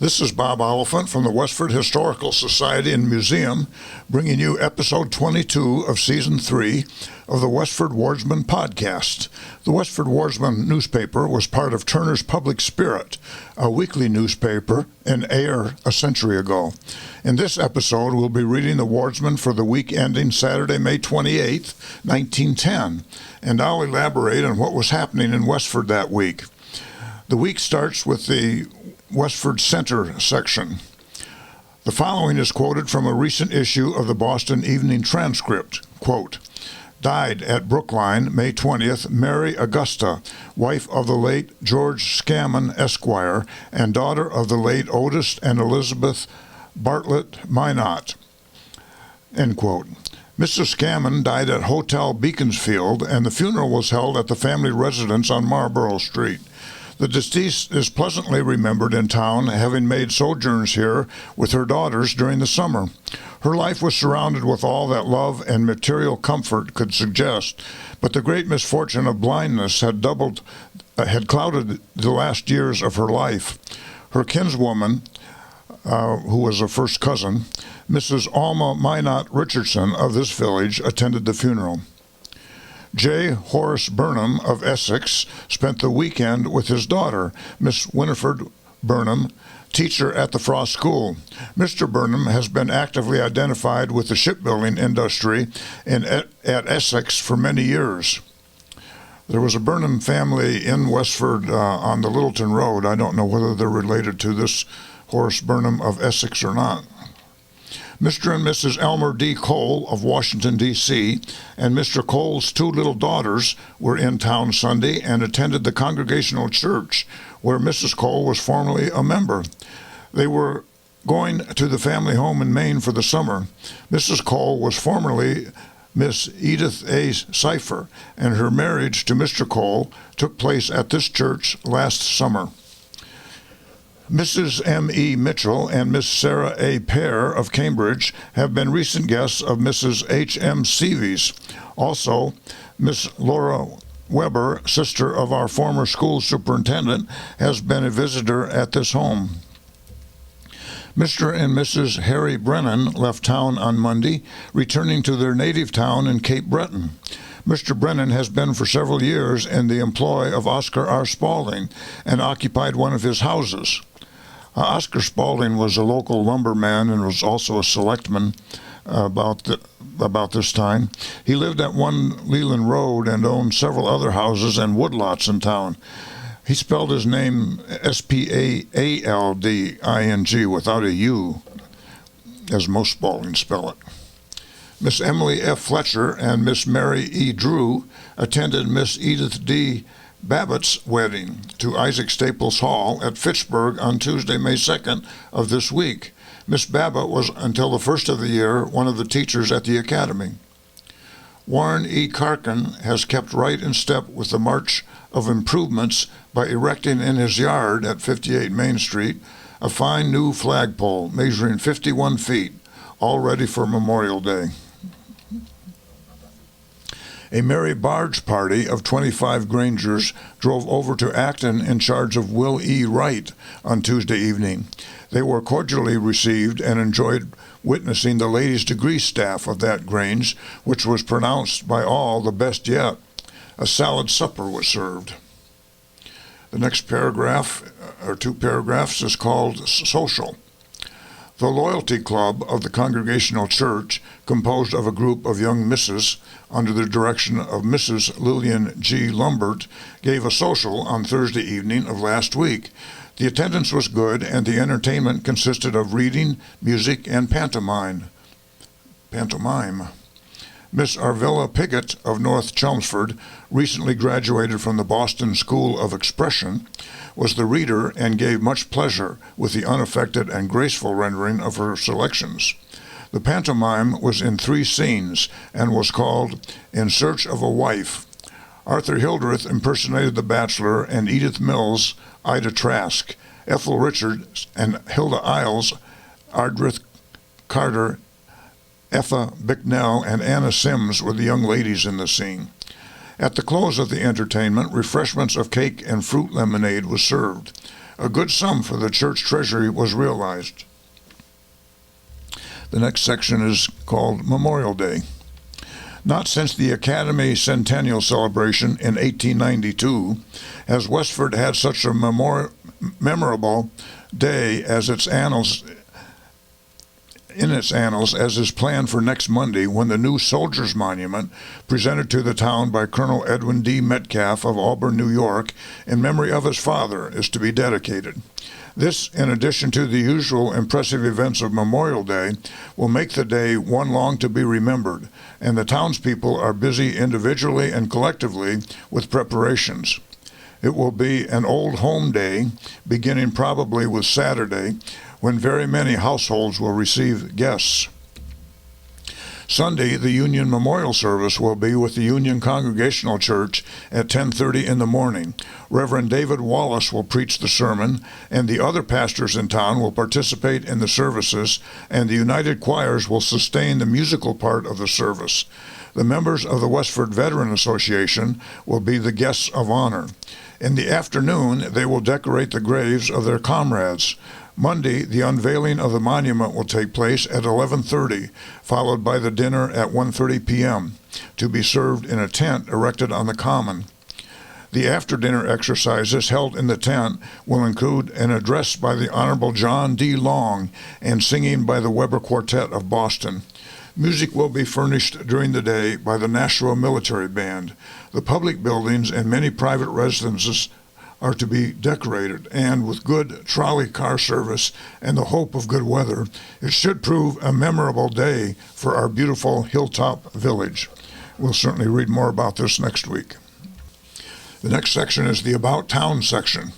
This is Bob Oliphant from the Westford Historical Society and Museum, bringing you episode 22 of season 3 of the Westford Wardsman podcast. The Westford Wardsman newspaper was part of Turner's Public Spirit, a weekly newspaper in Ayer a century ago. In this episode, we'll be reading the Wardsman for the week ending Saturday, May 28, 1910, and I'll elaborate on what was happening in Westford that week. The week starts with the Westford Center section. The following is quoted from a recent issue of the Boston Evening Transcript. Quote, "Died at Brookline, May 20th, Mary Augusta, wife of the late George Scammon, Esquire, and daughter of the late Otis and Elizabeth Bartlett Minot." End quote. Mrs. Scammon died at Hotel Beaconsfield, and the funeral was held at the family residence on Marlborough Street. The deceased is pleasantly remembered in town, having made sojourns here with her daughters during the summer. Her life was surrounded with all that love and material comfort could suggest, but the great misfortune of blindness had clouded the last years of her life. Her kinswoman, who was a first cousin, Mrs. Alma Minot Richardson of this village, attended the funeral. J. Horace Burnham of Essex spent the weekend with his daughter, Miss Winifred Burnham, teacher at the Frost School. Mr. Burnham has been actively identified with the shipbuilding industry at Essex for many years. There was a Burnham family in Westford on the Littleton Road. I don't know whether they're related to this Horace Burnham of Essex or not. Mr. and Mrs. Elmer D. Cole of Washington, D.C., and Mr. Cole's two little daughters were in town Sunday and attended the Congregational Church, where Mrs. Cole was formerly a member. They were going to the family home in Maine for the summer. Mrs. Cole was formerly Miss Edith A. Cipher, and her marriage to Mr. Cole took place at this church last summer. Mrs. M.E. Mitchell and Miss Sarah A. Pear of Cambridge have been recent guests of Mrs. H.M. Seavies. Also, Miss Laura Weber, sister of our former school superintendent, has been a visitor at this home. Mr. and Mrs. Harry Brennan left town on Monday, returning to their native town in Cape Breton. Mr. Brennan has been for several years in the employ of Oscar R. Spaulding and occupied one of his houses. Oscar Spaulding was a local lumberman and was also a selectman about this time. He lived at 1 Leland Road and owned several other houses and woodlots in town. He spelled his name Spalding without a U, as most Spauldings spell it. Miss Emily F. Fletcher and Miss Mary E. Drew attended Miss Edith D. Babbitt's wedding to Isaac Staples Hall at Fitchburg on Tuesday, May 2nd of this week. Miss Babbitt was, until the first of the year, one of the teachers at the academy. Warren E. Karkin has kept right in step with the march of improvements by erecting in his yard at 58 Main Street a fine new flagpole measuring 51 feet, all ready for Memorial Day. A merry barge party of 25 Grangers drove over to Acton in charge of Will E. Wright on Tuesday evening. They were cordially received and enjoyed witnessing the ladies' degree staff of that Grange, which was pronounced by all the best yet. A salad supper was served. The next paragraph, or two paragraphs, is called Social. The Loyalty Club of the Congregational Church, composed of a group of young misses under the direction of Mrs. Lillian G. Lumbert, gave a social on Thursday evening of last week. The attendance was good, and the entertainment consisted of reading, music, and pantomime. Miss Arvilla Piggott of North Chelmsford, recently graduated from the Boston School of Expression, was the reader and gave much pleasure with the unaffected and graceful rendering of her selections. The pantomime was in 3 scenes and was called In Search of a Wife. Arthur Hildreth impersonated the Bachelor, and Edith Mills, Ida Trask. Ethel Richards and Hilda Isles, Ardrith Carter, Effa Bicknell, and Anna Sims were the young ladies in the scene. At the close of the entertainment, refreshments of cake and fruit lemonade was served. A good sum for the church treasury was realized. The next section is called Memorial Day. Not since the Academy Centennial Celebration in 1892 has Westford had such a memorable day as its annals as is planned for next Monday, when the new Soldiers Monument, presented to the town by Colonel Edwin D. Metcalf of Auburn, New York, in memory of his father, is to be dedicated. This, in addition to the usual impressive events of Memorial Day, will make the day one long to be remembered, and the townspeople are busy individually and collectively with preparations. It will be an old home day, beginning probably with Saturday, when very many households will receive guests. Sunday, the Union Memorial Service will be with the Union Congregational Church at 10:30 in the morning. Reverend David Wallace will preach the sermon, and the other pastors in town will participate in the services, and the United Choirs will sustain the musical part of the service. The members of the Westford Veteran Association will be the guests of honor. In the afternoon, they will decorate the graves of their comrades. Monday, the unveiling of the monument will take place at 11:30, followed by the dinner at 1:30 p.m., to be served in a tent erected on the common. The after-dinner exercises held in the tent will include an address by the Honorable John D. Long and singing by the Weber Quartet of Boston. Music will be furnished during the day by the Nashua Military Band. The public buildings and many private residences are to be decorated, and with good trolley car service and the hope of good weather, it should prove a memorable day for our beautiful hilltop village. We'll certainly read more about this next week. The next section is the About Town section.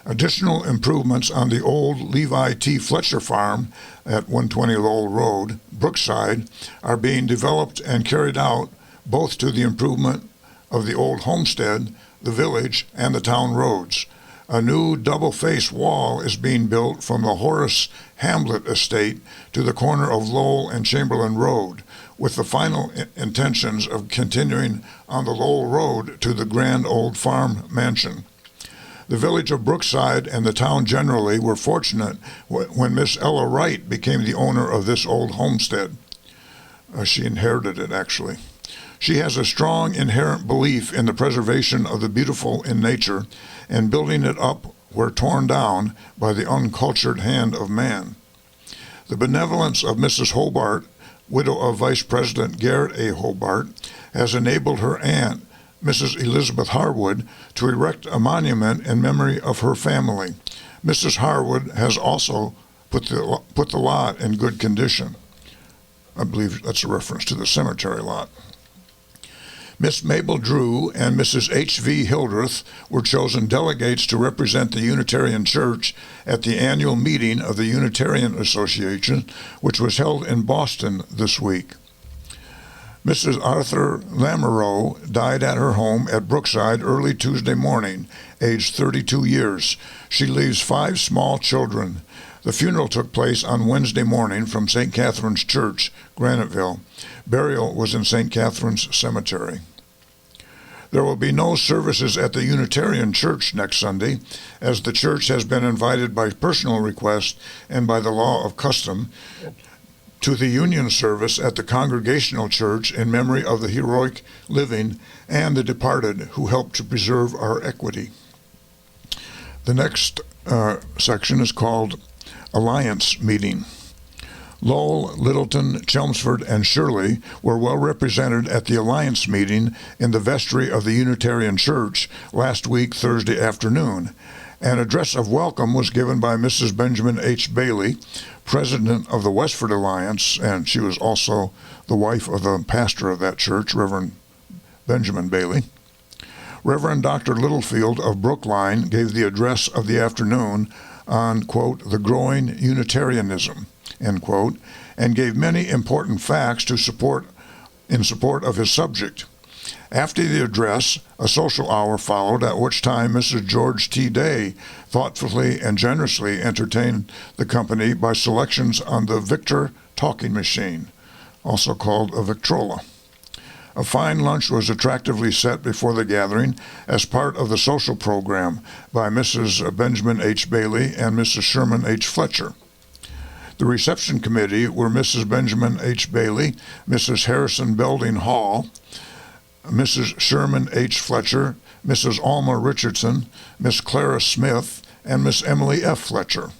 Additional improvements on the old Levi T. Fletcher farm at 120 Lowell Road, Brookside, are being developed and carried out, both to the improvement of the old homestead, the village, and the town roads. A new double-face wall is being built from the Horace Hamlet estate to the corner of Lowell and Chamberlain Road, with the final intentions of continuing on the Lowell Road to the grand old farm mansion. The village of Brookside and the town generally were fortunate when Miss Ella Wright became the owner of this old homestead. She inherited it, actually. She has a strong inherent belief in the preservation of the beautiful in nature and building it up where torn down by the uncultured hand of man. The benevolence of Mrs. Hobart, widow of Vice President Garrett A. Hobart, has enabled her aunt, Mrs. Elizabeth Harwood, to erect a monument in memory of her family. Mrs. Harwood has also put the lot in good condition. I believe that's a reference to the cemetery lot. Miss Mabel Drew and Mrs. H.V. Hildreth were chosen delegates to represent the Unitarian Church at the annual meeting of the Unitarian Association, which was held in Boston this week. Mrs. Arthur Lamoureux died at her home at Brookside early Tuesday morning, aged 32 years. She leaves 5 small children. The funeral took place on Wednesday morning from St. Catherine's Church, Graniteville. Burial was in St. Catherine's Cemetery. There will be no services at the Unitarian Church next Sunday, as the church has been invited by personal request and by the law of custom to the Union service at the Congregational Church in memory of the heroic living and the departed who helped to preserve our equity. The next section is called Alliance Meeting. Lowell, Littleton, Chelmsford, and Shirley were well represented at the Alliance meeting in the vestry of the Unitarian Church last week, Thursday afternoon. An address of welcome was given by Mrs. Benjamin H. Bailey, president of the Westford Alliance, and she was also the wife of the pastor of that church, Reverend Benjamin Bailey. Reverend Dr. Littlefield of Brookline gave the address of the afternoon on, quote, the growing Unitarianism, end quote, and gave many important facts in support of his subject. After the address, a social hour followed, at which time Mrs. George T. Day thoughtfully and generously entertained the company by selections on the Victor talking machine, also called a Victrola. A fine lunch was attractively set before the gathering as part of the social program by Mrs. Benjamin H. Bailey and Mrs. Sherman H. Fletcher. The reception committee were Mrs. Benjamin H. Bailey, Mrs. Harrison Belding Hall, Mrs. Sherman H. Fletcher, Mrs. Alma Richardson, Miss Clara Smith, and Miss Emily F. Fletcher.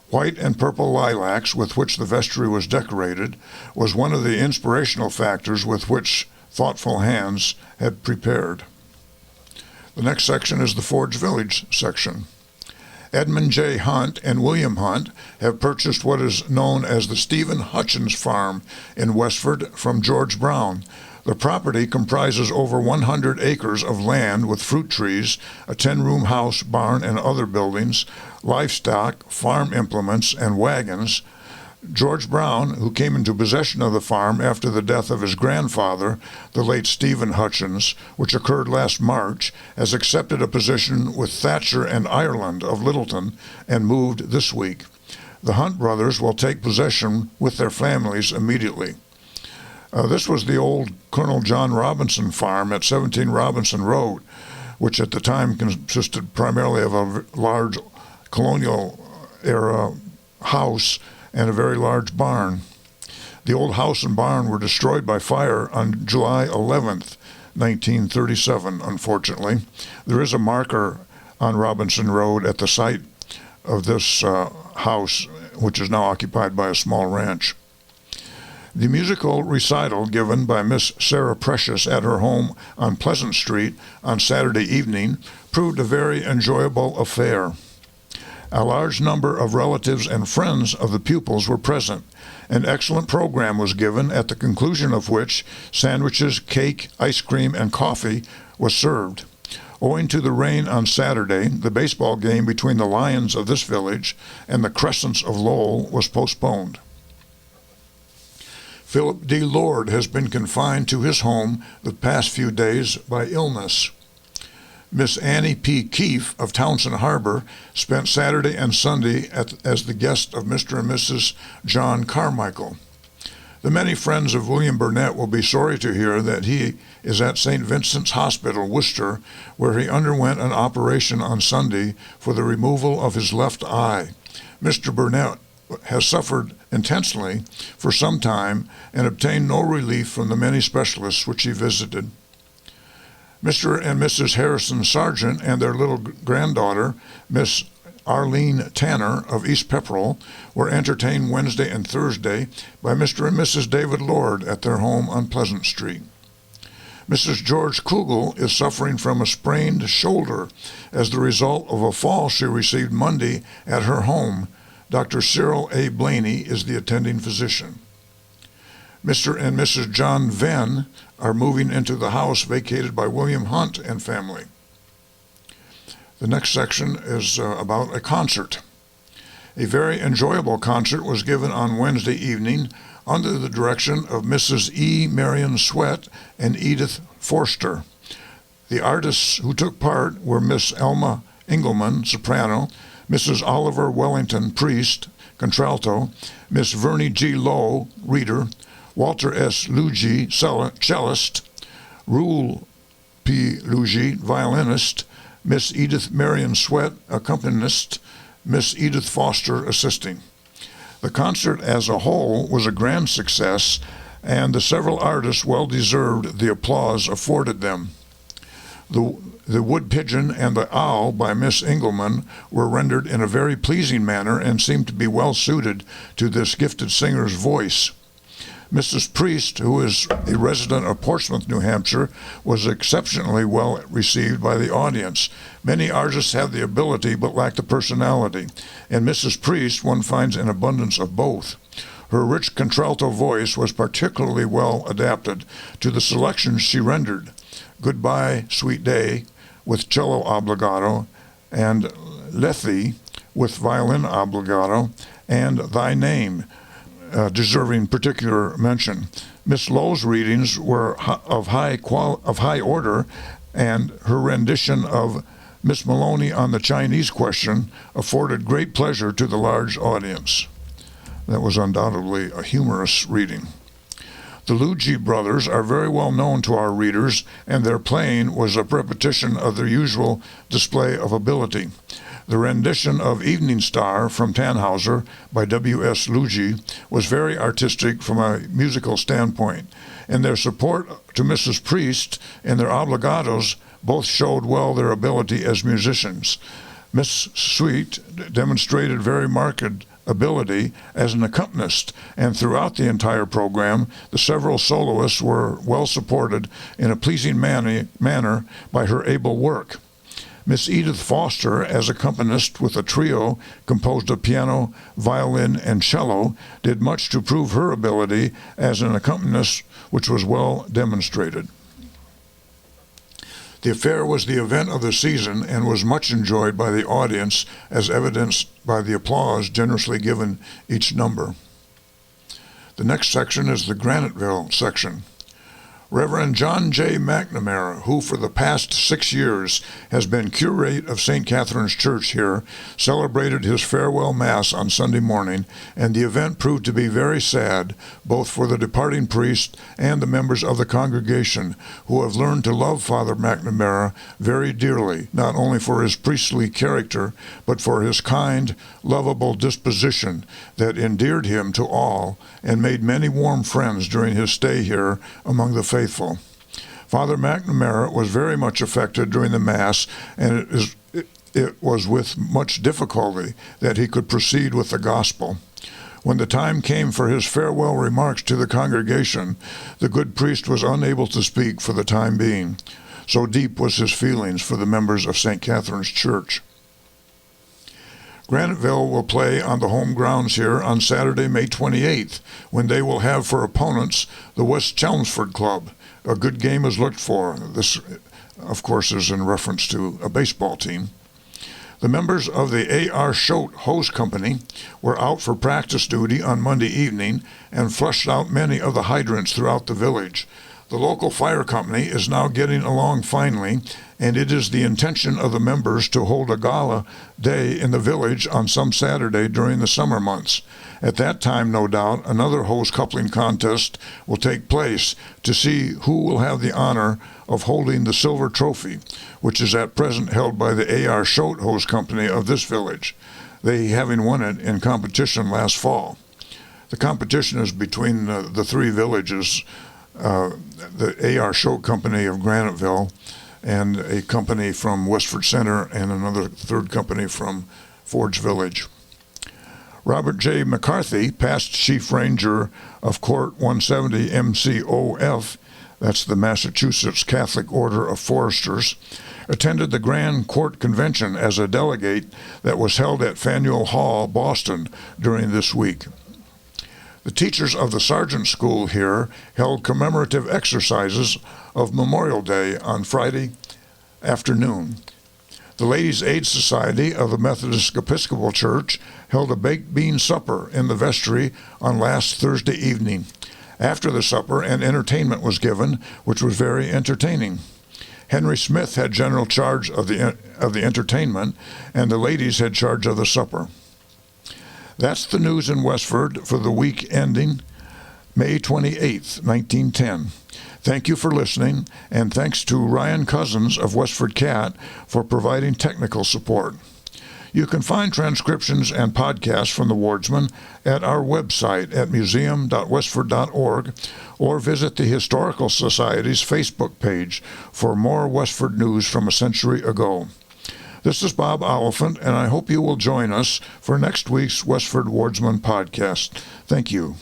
White and purple lilacs with which the vestry was decorated was one of the inspirational factors with which thoughtful hands had prepared. The next section is the Forge Village section. Edmund J. Hunt and William Hunt have purchased what is known as the Stephen Hutchins Farm in Westford from George Brown. The property comprises over 100 acres of land with fruit trees, a 10-room house, barn, and other buildings, livestock, farm implements, and wagons. George Brown, who came into possession of the farm after the death of his grandfather, the late Stephen Hutchins, which occurred last March, has accepted a position with Thatcher and Ireland of Littleton and moved this week. The Hunt brothers will take possession with their families immediately. This was the old Colonel John Robinson farm at 17 Robinson Road, which at the time consisted primarily of a large colonial-era house and a very large barn. The old house and barn were destroyed by fire on July 11th, 1937, unfortunately. There is a marker on Robinson Road at the site of this house, which is now occupied by a small ranch. The musical recital given by Miss Sarah Precious at her home on Pleasant Street on Saturday evening proved a very enjoyable affair. A large number of relatives and friends of the pupils were present. An excellent program was given, at the conclusion of which sandwiches, cake, ice cream, and coffee was served. Owing to the rain on Saturday, the baseball game between the Lions of this village and the Crescents of Lowell was postponed. Philip D. Lord has been confined to his home the past few days by illness. Miss Annie P. Keefe of Townsend Harbor spent Saturday and Sunday as the guest of Mr. and Mrs. John Carmichael. The many friends of William Burnett will be sorry to hear that he is at St. Vincent's Hospital, Worcester, where he underwent an operation on Sunday for the removal of his left eye. Mr. Burnett has suffered intensely for some time and obtained no relief from the many specialists which he visited. Mr. and Mrs. Harrison Sargent and their little granddaughter, Miss Arlene Tanner of East Pepperell, were entertained Wednesday and Thursday by Mr. and Mrs. David Lord at their home on Pleasant Street. Mrs. George Kugel is suffering from a sprained shoulder as the result of a fall she received Monday at her home. Dr. Cyril A. Blaney is the attending physician. Mr. and Mrs. John Venn are moving into the house vacated by William Hunt and family. The next section is about a concert. A very enjoyable concert was given on Wednesday evening under the direction of Mrs. E. Marion Sweat and Edith Forster. The artists who took part were Miss Elma Engelman, soprano, Mrs. Oliver Wellington, priest, contralto, Miss Vernie G. Lowe, reader, Walter S. Luigi, cellist, Rule P. Luigi, violinist, Miss Edith Marion Sweat, accompanist, Miss Edith Foster, assisting. The concert as a whole was a grand success, and the several artists well deserved the applause afforded them. The Wood Pigeon and the Owl by Miss Engelman were rendered in a very pleasing manner and seemed to be well suited to this gifted singer's voice. Mrs. Priest, who is a resident of Portsmouth, New Hampshire, was exceptionally well received by the audience. Many artists have the ability but lack the personality, and Mrs. Priest one finds an abundance of both. Her rich contralto voice was particularly well adapted to the selections she rendered. Goodbye, Sweet Day, with cello obbligato, and Lethe, with violin obbligato, and Thy Name, deserving particular mention. Miss Lowe's readings were of high order, and her rendition of Miss Maloney on the Chinese question afforded great pleasure to the large audience. That was undoubtedly a humorous reading. The Luigi brothers are very well known to our readers, and their playing was a repetition of their usual display of ability. The rendition of Evening Star from Tannhauser by W.S. Luigi was very artistic from a musical standpoint, and their support to Mrs. Priest in their obligatos both showed well their ability as musicians. Miss Sweet demonstrated very marked ability as an accompanist, and throughout the entire program, the several soloists were well supported in a pleasing manner by her able work. Miss Edith Foster, as accompanist with a trio composed of piano, violin, and cello, did much to prove her ability as an accompanist, which was well demonstrated. The affair was the event of the season and was much enjoyed by the audience, as evidenced by the applause generously given each number. The next section is the Graniteville section. Reverend John J. McNamara, who for the past 6 years has been curate of St. Catherine's Church here, celebrated his farewell Mass on Sunday morning, and the event proved to be very sad, both for the departing priest and the members of the congregation, who have learned to love Father McNamara very dearly, not only for his priestly character, but for his kind, lovable disposition that endeared him to all and made many warm friends during his stay here among the faithful. Father McNamara was very much affected during the Mass, and it was with much difficulty that he could proceed with the gospel. When the time came for his farewell remarks to the congregation, the good priest was unable to speak for the time being. So deep was his feelings for the members of St. Catherine's Church. Graniteville will play on the home grounds here on Saturday, May 28th, when they will have for opponents the West Chelmsford Club. A good game is looked for. This, of course, is in reference to a baseball team. The members of the A.R. Schote Hose Company were out for practice duty on Monday evening and flushed out many of the hydrants throughout the village. The local fire company is now getting along finely, and it is the intention of the members to hold a gala day in the village on some Saturday during the summer months. At that time, no doubt, another hose coupling contest will take place to see who will have the honor of holding the silver trophy, which is at present held by the A.R. Schote Hose Company of this village, they having won it in competition last fall. The competition is between the three villages, the A.R. Schote Company of Graniteville, and a company from Westford Center, and another third company from Forge Village. Robert J. McCarthy, past Chief Ranger of Court 170 MCOF, that's the Massachusetts Catholic Order of Foresters, attended the Grand Court Convention as a delegate that was held at Faneuil Hall, Boston, during this week. The teachers of the Sergeant School here held commemorative exercises of Memorial Day on Friday afternoon. The Ladies' Aid Society of the Methodist Episcopal Church held a baked bean supper in the vestry on last Thursday evening. After the supper, an entertainment was given, which was very entertaining. Henry Smith had general charge of the entertainment, and the ladies had charge of the supper. That's the news in Westford for the week ending May 28th, 1910. Thank you for listening, and thanks to Ryan Cousins of WestfordCAT for providing technical support. You can find transcriptions and podcasts from the Wardsman at our website at museum.westford.org, or visit the Historical Society's Facebook page for more Westford news from a century ago. This is Bob Oliphant, and I hope you will join us for next week's Westford Wardsman podcast. Thank you.